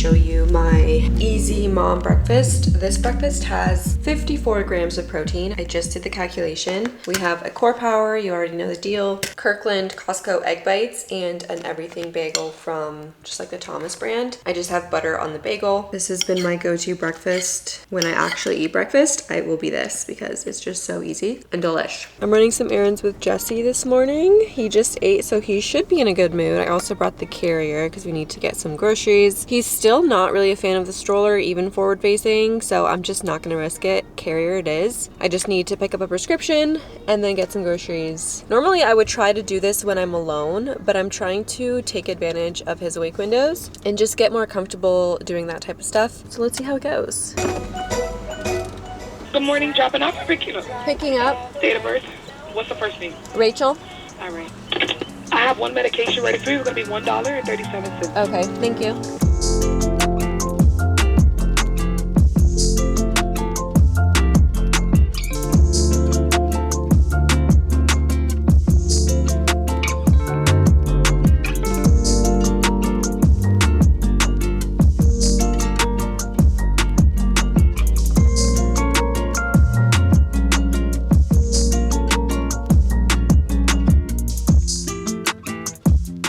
show you my easy mom breakfast. This breakfast has 54 grams of protein. I just did the calculation. We have a Core Power, you already know the deal, Kirkland Costco egg bites, and an everything bagel from just like the Thomas brand. I just have butter on the bagel. This has been my go-to breakfast. When I actually eat breakfast, it will be this because it's just so easy and delish. I'm running some errands with Jesse this morning. He just ate, so he should be in a good mood. I also brought the carrier because we need to get some groceries. He's still not really a fan of the stroller, even forward facing, so I'm just not gonna risk it. Carrier it is. I just need to pick up a prescription and then get some groceries. Normally I would try to do this when I'm alone, but I'm trying to take advantage of his awake windows and just get more comfortable doing that type of stuff. So let's see how it goes. Good morning, dropping off or picking up? Picking up. Date of birth? What's the first name? Rachel. All right. I have one medication ready for you. It's going to be $1.37. Okay, thank you.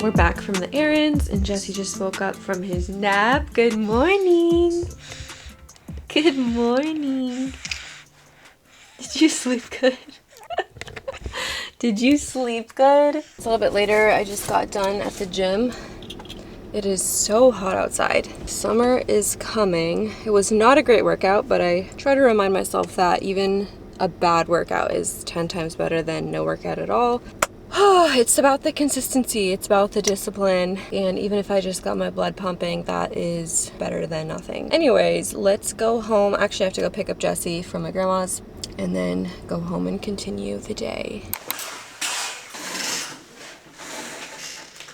We're back from the errands and Jesse just woke up from his nap. Good morning. Good morning. Did you sleep good? Did you sleep good? It's a little bit later. I just got done at the gym. It is so hot outside. Summer is coming. It was not a great workout, but I try to remind myself that even a bad workout is 10 times better than no workout at all. It's about the consistency, it's about the discipline, and even if I just got my blood pumping, that is better than nothing. Anyways, let's go home. Actually, I have to go pick up Jesse from my grandma's and then go home and continue the day.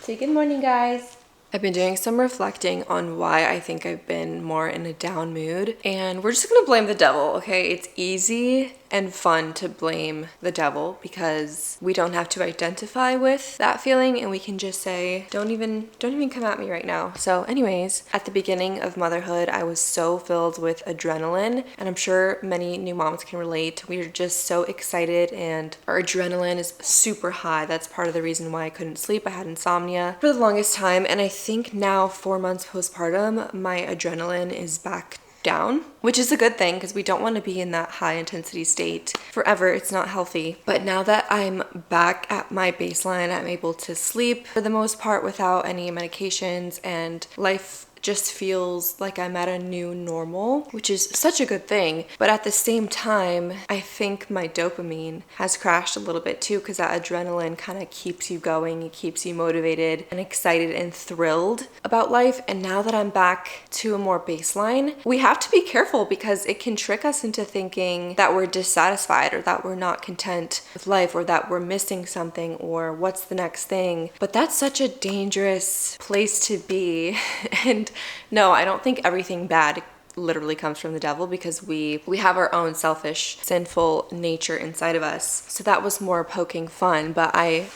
Say good morning, guys. I've been doing some reflecting on why I think I've been more in a down mood, and we're just gonna blame the devil, okay? It's easy and fun to blame the devil because we don't have to identify with that feeling and we can just say, don't even come at me right now. So anyways, at the beginning of motherhood, I was so filled with adrenaline, and I'm sure many new moms can relate. We are just so excited and our adrenaline is super high. That's part of the reason why I couldn't sleep. I had insomnia for the longest time, and I think now 4 months postpartum, my adrenaline is back down, which is a good thing because we don't want to be in that high intensity state forever. It's not healthy. But now that I'm back at my baseline, I'm able to sleep for the most part without any medications, and life just feels like I'm at a new normal, which is such a good thing. But at the same time, I think my dopamine has crashed a little bit too, because that adrenaline kind of keeps you going, it keeps you motivated and excited and thrilled about life. And now that I'm back to a more baseline, we have to be careful because it can trick us into thinking that we're dissatisfied or that we're not content with life or that we're missing something or what's the next thing. But that's such a dangerous place to be. And no, I don't think everything bad literally comes from the devil, because we have our own selfish, sinful nature inside of us. So that was more poking fun, but I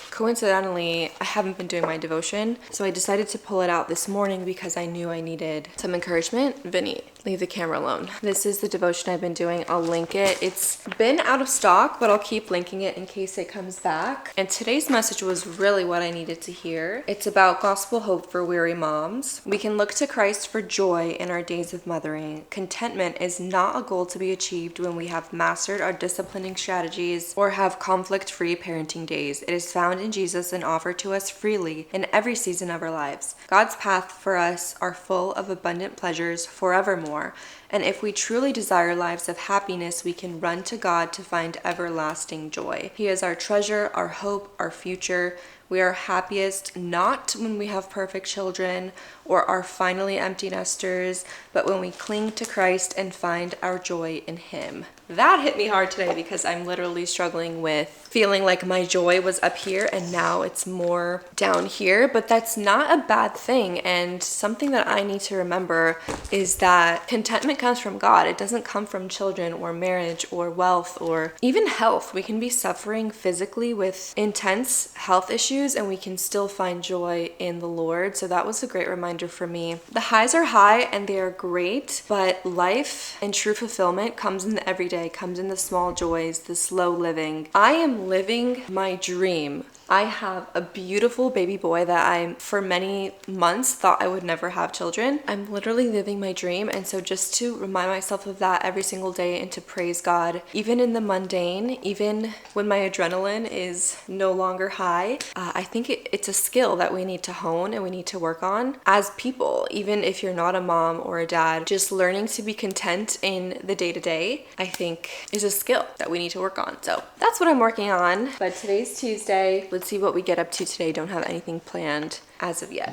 haven't been doing my devotion, so I decided to pull it out this morning because I knew I needed some encouragement. Vinny, leave the camera alone. This is the devotion I've been doing. I'll link it. It's been out of stock, but I'll keep linking it in case it comes back. And today's message was really what I needed to hear. It's about gospel hope for weary moms. We can look to Christ for joy in our days of mothering. Contentment is not a goal to be achieved when we have mastered our disciplining strategies or have conflict-free parenting days. It is found in Jesus and offered to us freely in every season of our lives. God's path for us are full of abundant pleasures forevermore, and if we truly desire lives of happiness, we can run to God to find everlasting joy. He is our treasure, our hope, our future. We are happiest not when we have perfect children or are finally empty nesters, but when we cling to Christ and find our joy in Him. That hit me hard today because I'm literally struggling with feeling like my joy was up here and now it's more down here, but that's not a bad thing. And something that I need to remember is that contentment comes from God. It doesn't come from children or marriage or wealth or even health. We can be suffering physically with intense health issues and we can still find joy in the Lord. So that was a great reminder for me. The highs are high and they are great, but life and true fulfillment comes in the everyday, comes in the small joys, the slow living. I am living my dream. I have a beautiful baby boy that I, for many months, thought I would never have children. I'm literally living my dream. And so just to remind myself of that every single day and to praise God, even in the mundane, even when my adrenaline is no longer high, I think it's a skill that we need to hone and we need to work on as people. Even if you're not a mom or a dad, just learning to be content in the day-to-day, I think is a skill that we need to work on. So that's what I'm working on. But today's Tuesday. Let's see what we get up to today. Don't have anything planned as of yet.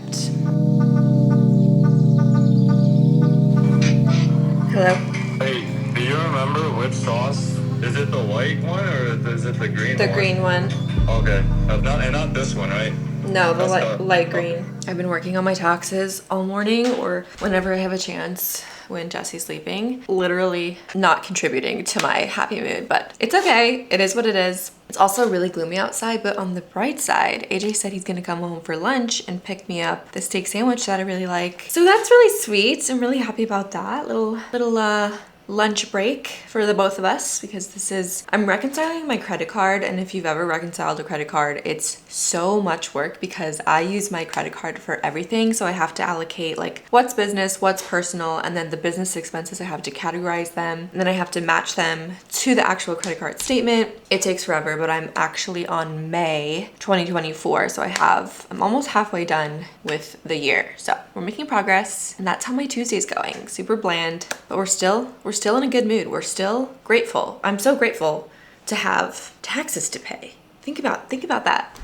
Hello? Hey, do you remember which sauce? Is it the white one or is it the green one? The green one. Okay. Not this one, right? No, the light green. I've been working on my taxes all morning or whenever I have a chance when Jesse's sleeping. Literally not contributing to my happy mood, but it's okay. It is what it is. It's also really gloomy outside, but on the bright side, AJ said he's gonna come home for lunch and pick me up the steak sandwich that I really like. So that's really sweet. I'm really happy about that. Little lunch break for the both of us because I'm reconciling my credit card, and if you've ever reconciled a credit card, it's so much work because I use my credit card for everything. So I have to allocate like what's business, what's personal, and then the business expenses, I have to categorize them, and then I have to match them to the actual credit card statement. It takes forever, but I'm actually on May 2024, so I'm almost halfway done with the year. So we're making progress, and that's how my Tuesday's going. Super bland, but we're still in a good mood. We're still grateful. I'm so grateful to have taxes to pay. Think about that.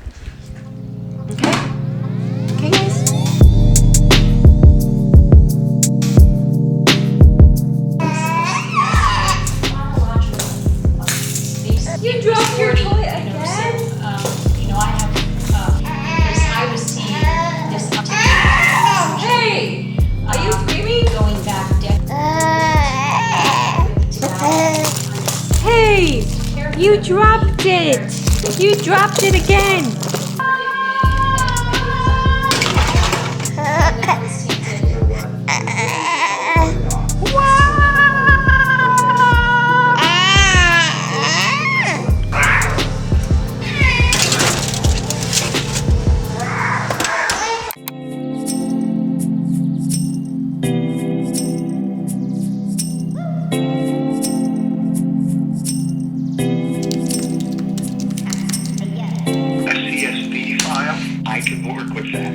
Okay, guys. You dropped your toy again? I have, because I received this update. Hey, are you screaming? Going back Hey, you dropped it. You dropped it again.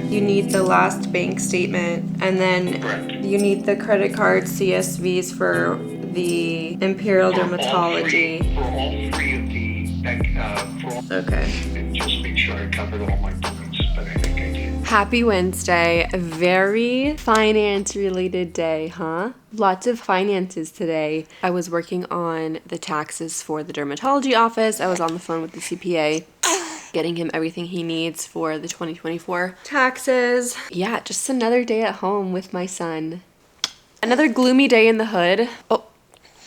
You need the last bank statement, and then you need the credit card CSVs for the Imperial Dermatology. For all three of the, Okay. just make sure I covered all my points, but I think I did. Happy Wednesday. A very finance related day, huh? Lots of finances today. I was working on the taxes for the dermatology office. I was on the phone with the CPA, getting him everything he needs for the 2024 taxes. Yeah, just another day at home with my son. Another gloomy day in the hood. Oh,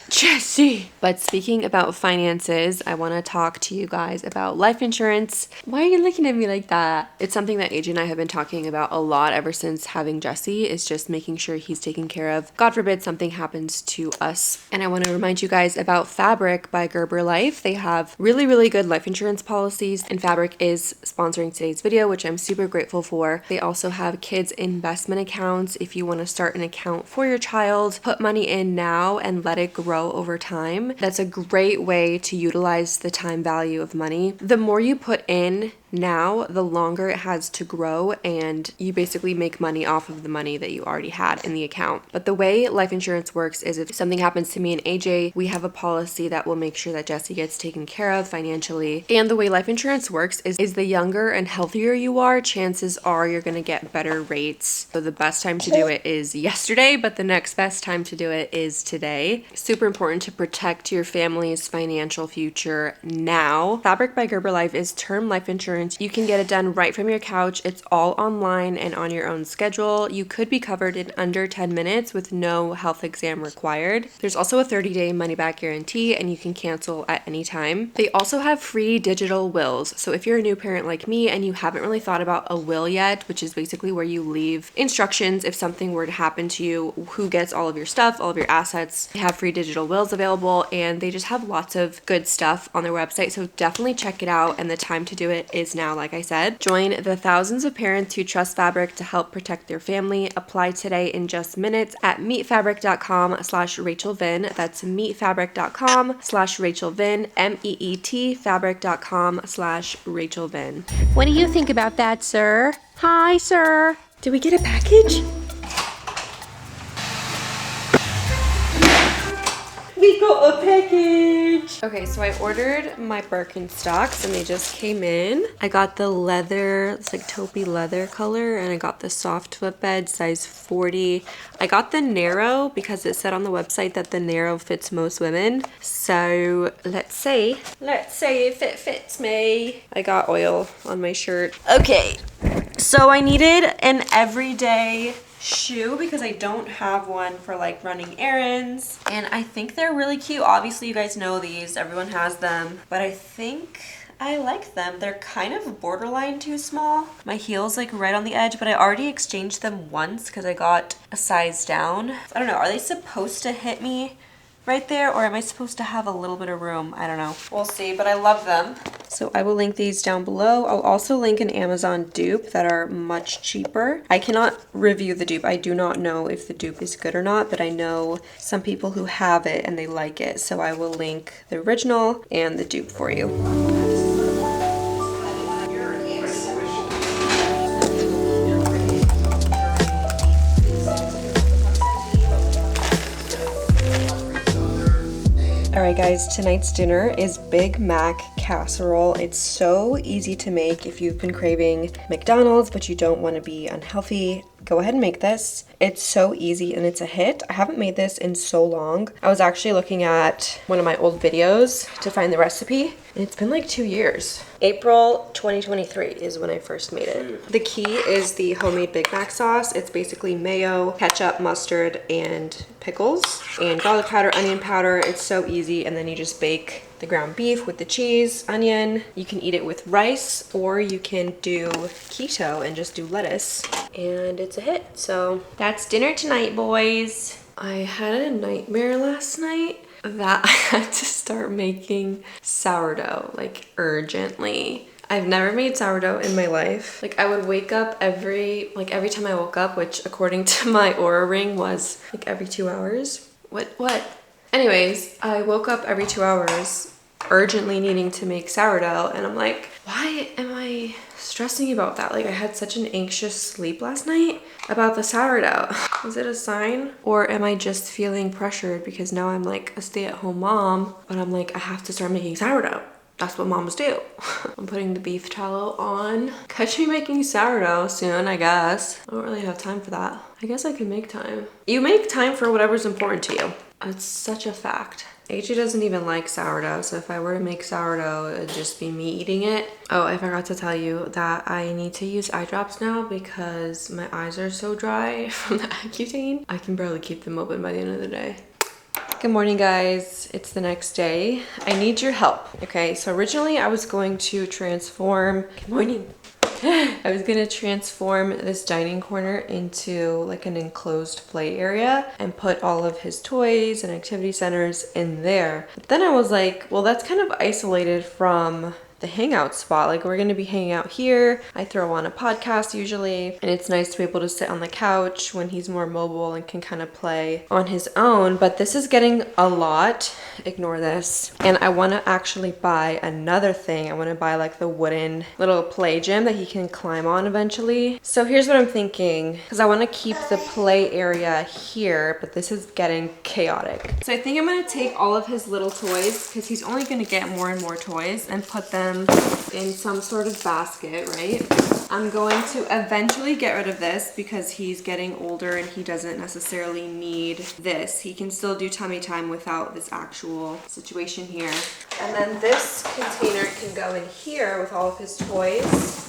Jesse. But speaking about finances, I want to talk to you guys about life insurance. Why are you looking at me like that? It's something that AJ and I have been talking about a lot ever since having Jesse, is just making sure he's taken care of. God forbid something happens to us. And I want to remind you guys about Fabric by Gerber Life. They have really, really good life insurance policies, and Fabric is sponsoring today's video, which I'm super grateful for. They also have kids investment accounts. If you want to start an account for your child, put money in now and let it grow over time. That's a great way to utilize the time value of money. The more you put in now, the longer it has to grow, and you basically make money off of the money that you already had in the account. But the way life insurance works is if something happens to me and AJ, we have a policy that will make sure that Jesse gets taken care of financially. And the way life insurance works is the younger and healthier you are, chances are you're going to get better rates. So the best time to do it is yesterday, but the next best time to do it is today. Super important to protect your family's financial future now. Fabric by Gerber Life is term life insurance. You can get it done right from your couch. It's all online and on your own schedule. You could be covered in under 10 minutes with no health exam required. There's also a 30-day money-back guarantee, and you can cancel at any time. They also have free digital wills. So if you're a new parent like me and you haven't really thought about a will yet, which is basically where you leave instructions if something were to happen to you, who gets all of your stuff, all of your assets. They have free digital wills available, and they just have lots of good stuff on their website. So definitely check it out, and the time to do it is now, like I said. Join the thousands of parents who trust Fabric to help protect their family. Apply today in just minutes at meetfabric.com/RachelVin. That's meetfabric.com/RachelVin, MEET fabric.com/RachelVin. What do you think about that, sir? Hi, sir. Did we get a package? We got a package. Okay, so I ordered my Birkenstocks and they just came in. I got the leather, it's like taupey leather color, and I got the soft footbed size 40. I got the narrow because it said on the website that the narrow fits most women. So let's see if it fits me. I got oil on my shirt. Okay, so I needed an everyday shoe because I don't have one for like running errands, and I think they're really cute. Obviously you guys know these, everyone has them, but I think I like them. They're kind of borderline too small. My heel's like right on the edge, but I already exchanged them once because I got a size down. I don't know, are they supposed to hit me right there, or am I supposed to have a little bit of room? I don't know. We'll see, but I love them. So I will link these down below. I'll also link an Amazon dupe that are much cheaper. I cannot review the dupe. I do not know if the dupe is good or not, but I know some people who have it and they like it. So I will link the original and the dupe for you. Alright guys, tonight's dinner is Big Mac casserole. It's so easy to make if you've been craving McDonald's but you don't want to be unhealthy. Go ahead and make this. It's so easy and it's a hit. I haven't made this in so long. I was actually looking at one of my old videos to find the recipe, and it's been like 2 years. April 2023 is when I first made it. The key is the homemade Big Mac sauce. It's basically mayo, ketchup, mustard, and pickles, and garlic powder, onion powder. It's so easy, and then you just bake the ground beef with the cheese, onion. You can eat it with rice, or you can do keto and just do lettuce, and it's a hit. So that's dinner tonight, boys. I had a nightmare last night that I had to start making sourdough, like urgently. I've never made sourdough in my life. Like I would wake up every time I woke up, which according to my Oura ring was like every 2 hours. What? Anyways, I woke up every 2 hours urgently needing to make sourdough, and I'm like, why am I stressing about that? Like I had such an anxious sleep last night about the sourdough. Is it a sign? Or am I just feeling pressured because now I'm like a stay-at-home mom, but I'm like, I have to start making sourdough. That's what moms do. I'm putting the beef tallow on. Catch me making sourdough soon, I guess. I don't really have time for that. I guess I can make time. You make time for whatever's important to you. It's such a fact. AJ doesn't even like sourdough, so if I were to make sourdough, it'd just be me eating it. Oh, I forgot to tell you that I need to use eye drops now because my eyes are so dry from the Accutane. I can barely keep them open by the end of the day. Good morning, guys. It's the next day. I need your help. Okay, so originally I was going to transform... Good morning. I was gonna transform this dining corner into like an enclosed play area and put all of his toys and activity centers in there. But then I was like, well, that's kind of isolated from the hangout spot. Like we're gonna be hanging out here. I throw on a podcast usually, and it's nice to be able to sit on the couch when he's more mobile and can kind of play on his own. But this is getting a lot. Ignore this. And I want to actually buy another thing. I want to buy like the wooden little play gym that he can climb on eventually. So here's what I'm thinking, because I want to keep the play area here, but this is getting chaotic. So I think I'm going to take all of his little toys, because he's only going to get more and more toys, and put them in some sort of basket, right? I'm going to eventually get rid of this because he's getting older and he doesn't necessarily need this. He can still do tummy time without this actual situation here. And then this container can go in here with all of his toys.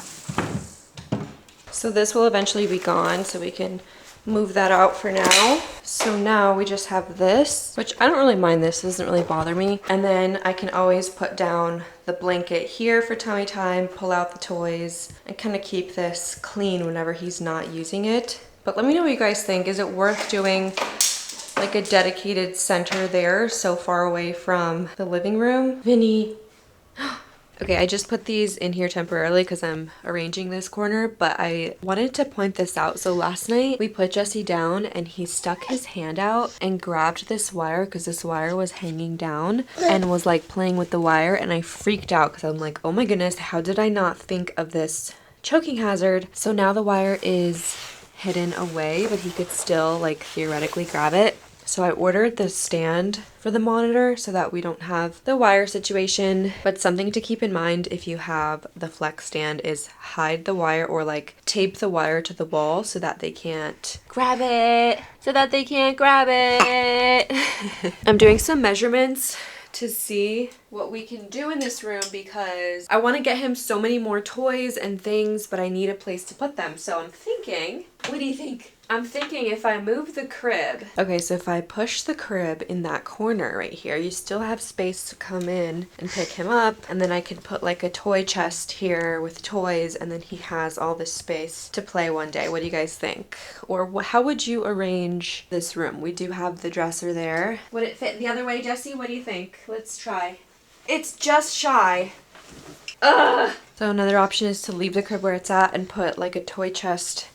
So this will eventually be gone, so we can move that out for now. So now we just have this, which I don't really mind. This doesn't really bother me. And then I can always put down the blanket here for tummy time, pull out the toys, and kind of keep this clean whenever he's not using it. But let me know what you guys think. Is it worth doing like a dedicated center there so far away from the living room? Vinny. Okay, I just put these in here temporarily because I'm arranging this corner, but I wanted to point this out. So last night we put Jesse down and he stuck his hand out and grabbed this wire because this wire was hanging down and was like playing with the wire, and I freaked out because I'm like, oh my goodness, how did I not think of this choking hazard? So now the wire is hidden away, but he could still like theoretically grab it. So I ordered the stand for the monitor so that we don't have the wire situation. But something to keep in mind if you have the flex stand is hide the wire or like tape the wire to the wall so that they can't grab it. I'm doing some measurements to see what we can do in this room because I want to get him so many more toys and things, but I need a place to put them. So I'm thinking, what do you think? I'm thinking if I move the crib. Okay, so if I push the crib in that corner right here, you still have space to come in and pick him up. And then I could put like a toy chest here with toys, and then he has all this space to play one day. What do you guys think? Or how would you arrange this room? We do have the dresser there. Would it fit the other way, Jesse? What do you think? Let's try. It's just shy. Ugh! So another option is to leave the crib where it's at and put like a toy chest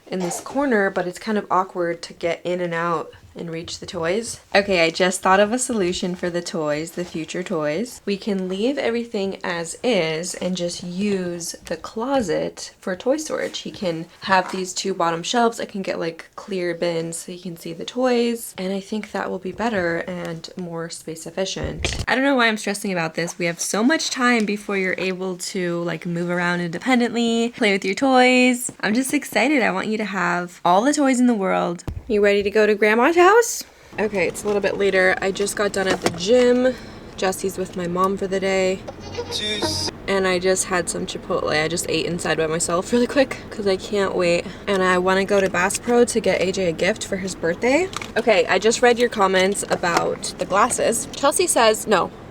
in this corner, but it's kind of awkward to get in and out and reach the toys. Okay, I just thought of a solution for the toys, the future toys. We can leave everything as is and just use the closet for toy storage. He can have these two bottom shelves. I can get like clear bins so he can see the toys, and I think that will be better and more space efficient. I don't know why I'm stressing about this. We have so much time before you're able to like move around independently, play with your toys. I'm just excited. I want you to have all the toys in the world. You ready to go to Grandma's house? Okay, it's a little bit later. I just got done at the gym. Jesse's with my mom for the day. And I just had some Chipotle. I just ate inside by myself really quick because I can't wait. And I want to go to Bass Pro to get AJ a gift for his birthday. Okay, I just read your comments about the glasses.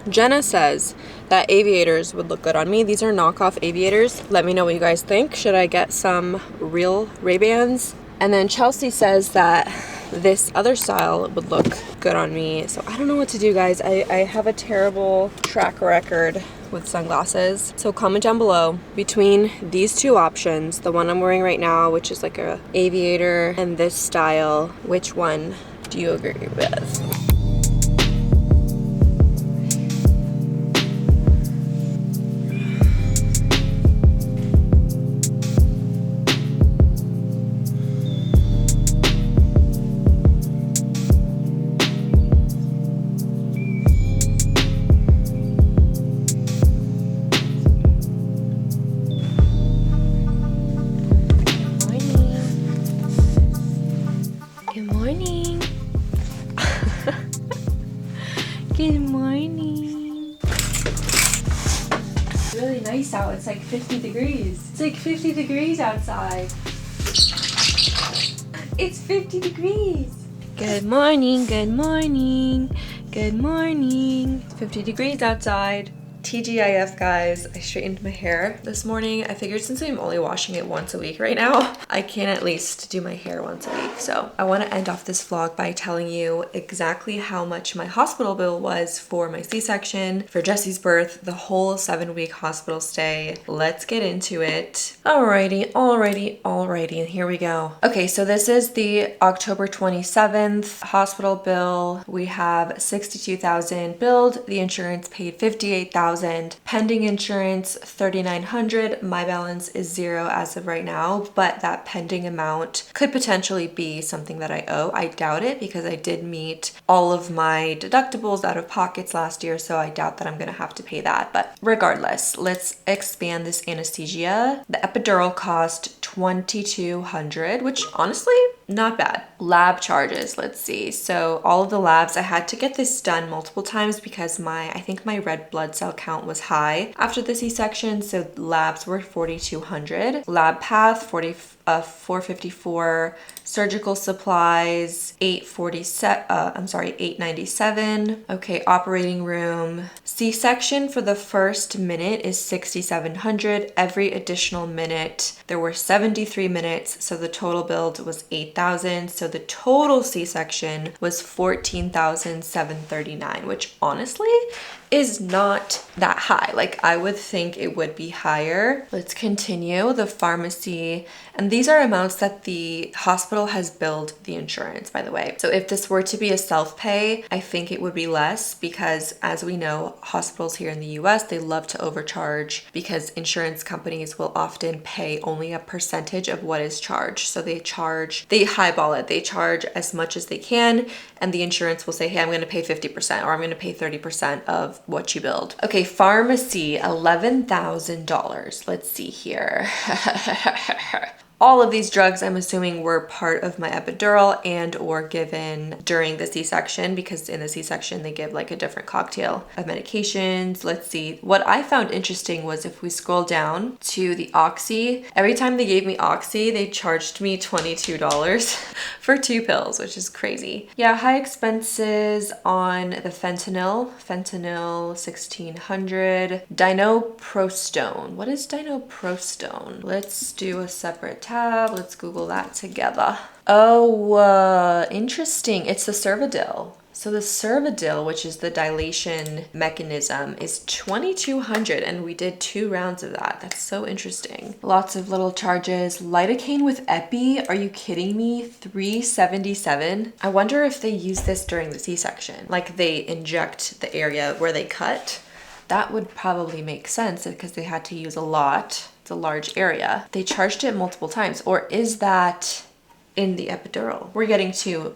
Jenna says that aviators would look good on me. These are knockoff aviators. Let me know what you guys think. Should I get some real Ray-Bans? And then Chelsea says that this other style would look good on me. So I don't know what to do, guys. I have a terrible track record with sunglasses. So comment down below between these two options, the one I'm wearing right now, which is like a aviator, and this style, which one do you agree with? Good morning. It's really nice out. It's like 50 degrees. It's like 50 degrees outside. It's 50 degrees. Good morning, good morning, good morning. It's 50 degrees outside. TGIF guys, I straightened my hair this morning. I figured since I'm only washing it once a week right now, I can at least do my hair once a week. So I want to end off this vlog by telling you exactly how much my hospital bill was for my C-section, for Jesse's birth, the whole 7-week hospital stay. Let's get into it. Alrighty, and here we go. Okay, so this is the October 27th hospital bill. We have $62,000 billed. The insurance paid $58,000. Pending insurance $3,900. My balance is 0 as of right now, but that pending amount could potentially be something that I owe. I doubt it because I did meet all of my deductibles out of pockets last year, so I doubt that I'm gonna have to pay that. But regardless, let's expand this anesthesia. The epidural cost $2,200, which honestly, not bad. Lab charges, let's see. So all of the labs, I had to get this done multiple times because I think my red blood cell count was high after the C-section. So labs were $4,200. Lab path, $454. Surgical supplies, $897. Okay, operating room. C-section for the first minute is $6,700. Every additional minute, there were 73 minutes, so the total billed was $8,000. So the total C-section was $14,739, which honestly is not that high. Like, I would think it would be higher. Let's continue. The pharmacy, and these are amounts that the hospital has billed the insurance, by the way. So if this were to be a self-pay, I think it would be less because, as we know, hospitals here in the US, they love to overcharge because insurance companies will often pay only a percentage of what is charged. So they highball it. They charge as much as they can, and the insurance will say, hey, I'm going to pay 50% or I'm going to pay 30% of what you billed. Okay, pharmacy, $11,000. Let's see here. All of these drugs, I'm assuming, were part of my epidural and or given during the C-section, because in the C-section they give like a different cocktail of medications. Let's see. What I found interesting was if we scroll down to the Oxy, every time they gave me Oxy, they charged me $22 for 2 pills, which is crazy. Yeah, high expenses on the fentanyl, $1,600. Dinoprostone. What is dinoprostone? Let's do a separate tab. Let's Google that together. Oh, interesting. It's the Cervidil. So the Cervidil, which is the dilation mechanism, is $2,200, and we did 2 rounds of that. That's so interesting. Lots of little charges. Lidocaine with epi, are you kidding me? $377. I wonder if they use this during the C-section, like they inject the area where they cut. That would probably make sense because they had to use a lot. It's a large area. They charged it multiple times, or is that in the epidural? We're getting too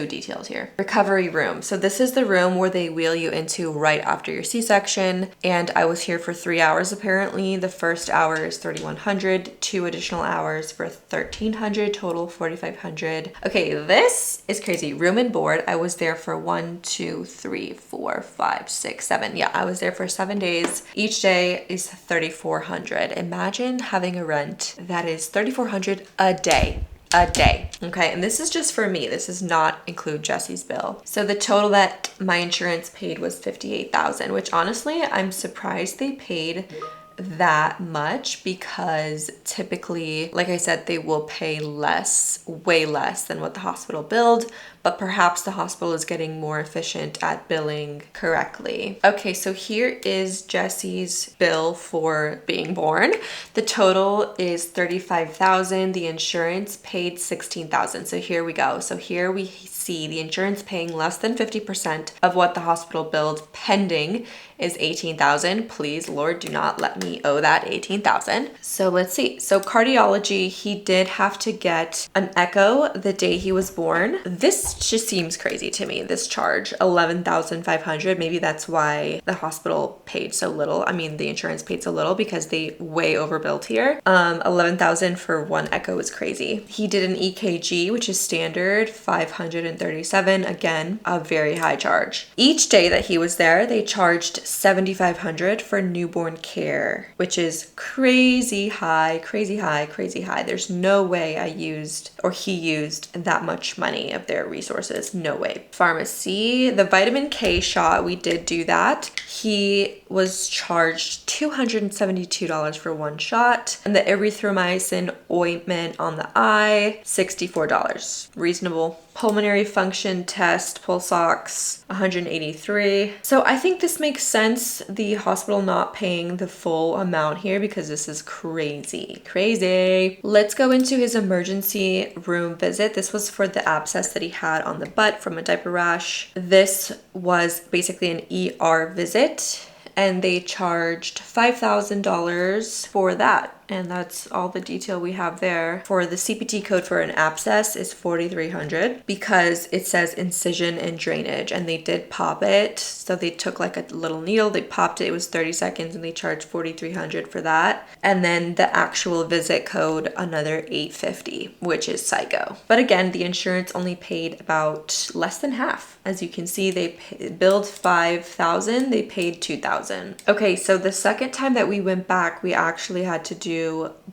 detailed here. Recovery room. So this is the room where they wheel you into right after your C-section, and I was here for 3 hours apparently. The first hour is $3,100, 2 additional hours for $1,300, total $4,500. Okay, this is crazy. Room and board. I was there for 1, 2, 3, 4, 5, 6, 7. Yeah, I was there for 7 days. Each day is $3,400. Imagine having a rent that is $3,400 a day. Okay, and this is just for me. This does not include Jesse's bill. So the total that my insurance paid was $58,000, which honestly, I'm surprised they paid that much because typically, like I said, they will pay less, way less than what the hospital billed, but perhaps the hospital is getting more efficient at billing correctly. Okay, so here is Jesse's bill for being born. The total is $35,000. The insurance paid $16,000. So here we go. So here we see the insurance paying less than 50% of what the hospital billed. Pending is $18,000. Please, Lord, do not let me owe that $18,000. So let's see. So cardiology, he did have to get an echo the day he was born. This just seems crazy to me, this charge, $11,500. Maybe that's why the hospital paid so little. I mean, the insurance paid so little because they way overbilled here. $11,000 for 1 echo is crazy. He did an EKG, which is standard, $537. Again, a very high charge. Each day that he was there, they charged $7,500 for newborn care. which is crazy high, crazy high, crazy high. There's no way I used or he used that much money of their resources. No way. Pharmacy, the vitamin K shot, we did do that. He was charged $272 for one shot. And the erythromycin ointment on the eye, $64. Reasonable. Pulmonary function test, pulse ox, $183. So I think this makes sense, the hospital not paying the full amount here, because this is crazy, crazy. Let's go into his emergency room visit. This was for the abscess that he had on the butt from a diaper rash. This was basically an ER visit, and they charged $5,000 for that. And that's all the detail we have there. For the CPT code for an abscess is 4,300 because it says incision and drainage, and they did pop it. So they took like a little needle, they popped it, it was 30 seconds, and they charged 4,300 for that. And then the actual visit code, another 850, which is psycho. But again, the insurance only paid about less than half. As you can see, they billed $5,000, they paid $2,000. Okay, so the second time that we went back, we actually had to do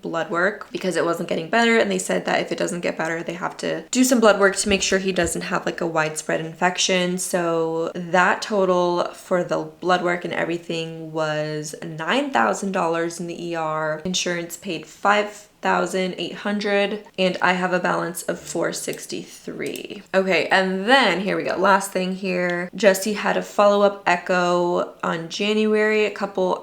blood work because it wasn't getting better, and they said that if it doesn't get better, they have to do some blood work to make sure he doesn't have like a widespread infection. So that total for the blood work and everything was $9,000 in the ER. Insurance paid $5,800, and I have a balance of $463. Okay, and then here we go. Last thing here. Jesse had a follow-up echo on January.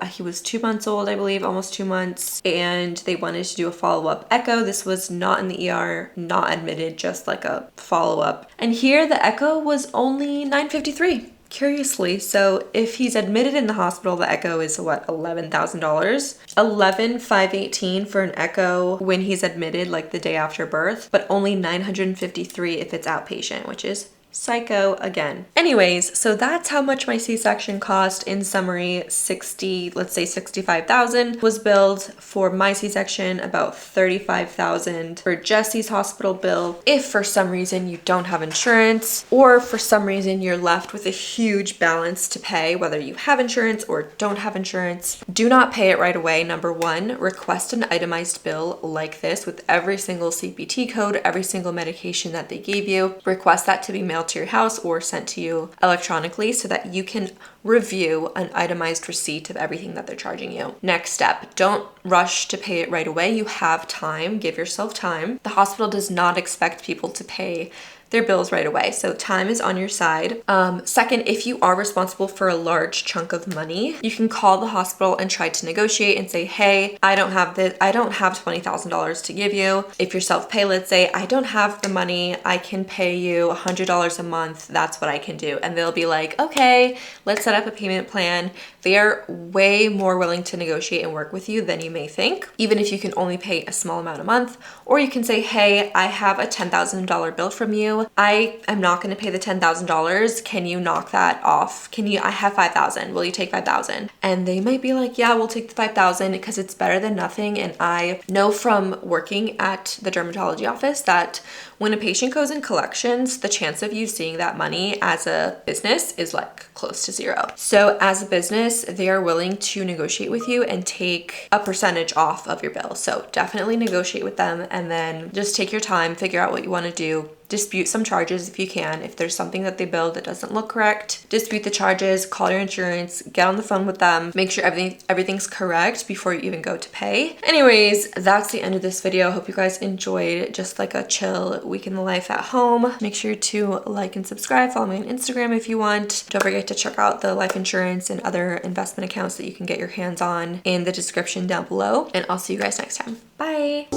He was 2 months old, I believe, almost 2 months, and they wanted to do a follow-up echo. This was not in the ER, not admitted, just like a follow-up. And here the echo was only $953. Curiously, so if he's admitted in the hospital, the echo is what, $11,000? $11,518 for an echo when he's admitted, like the day after birth, but only $953 if it's outpatient, which is psycho again. Anyways, so that's how much my C-section cost. In summary, let's say $65,000 was billed for my C-section, about $35,000 for Jesse's hospital bill. If for some reason you don't have insurance, or for some reason you're left with a huge balance to pay, whether you have insurance or don't have insurance, do not pay it right away. Number one, request an itemized bill like this with every single CPT code, every single medication that they gave you. Request that to be mailed to your house or sent to you electronically so that you can review an itemized receipt of everything that they're charging you. Next step, don't rush to pay it right away. You have time, give yourself time. The hospital does not expect people to pay their bills right away, so time is on your side. Second, if you are responsible for a large chunk of money, you can call the hospital and try to negotiate and say, hey, I don't have $20,000 to give you. If you're self-pay, let's say, I don't have the money, I can pay you $100 a month, that's what I can do. And they'll be like, okay, let's set up a payment plan. They are way more willing to negotiate and work with you than you may think, even if you can only pay a small amount a month. Or you can say, hey, I have a $10,000 bill from you. I am not going to pay the $10,000. Can you knock that off? I have $5,000. Will you take $5,000? And they might be like, yeah, we'll take the $5,000 because it's better than nothing. And I know from working at the dermatology office that when a patient goes in collections, the chance of you seeing that money as a business is like close to zero. So as a business, they are willing to negotiate with you and take a percentage off of your bill. So definitely negotiate with them, and then just take your time, figure out what you want to do. Dispute some charges if you can. If there's something that they billed that doesn't look correct, dispute the charges, call your insurance, get on the phone with them, make sure everything's correct before you even go to pay. Anyways, that's the end of this video. Hope you guys enjoyed just like a chill week in the life at home. Make sure to like and subscribe. Follow me on Instagram if you want. Don't forget to check out the life insurance and other investment accounts that you can get your hands on in the description down below. And I'll see you guys next time. Bye.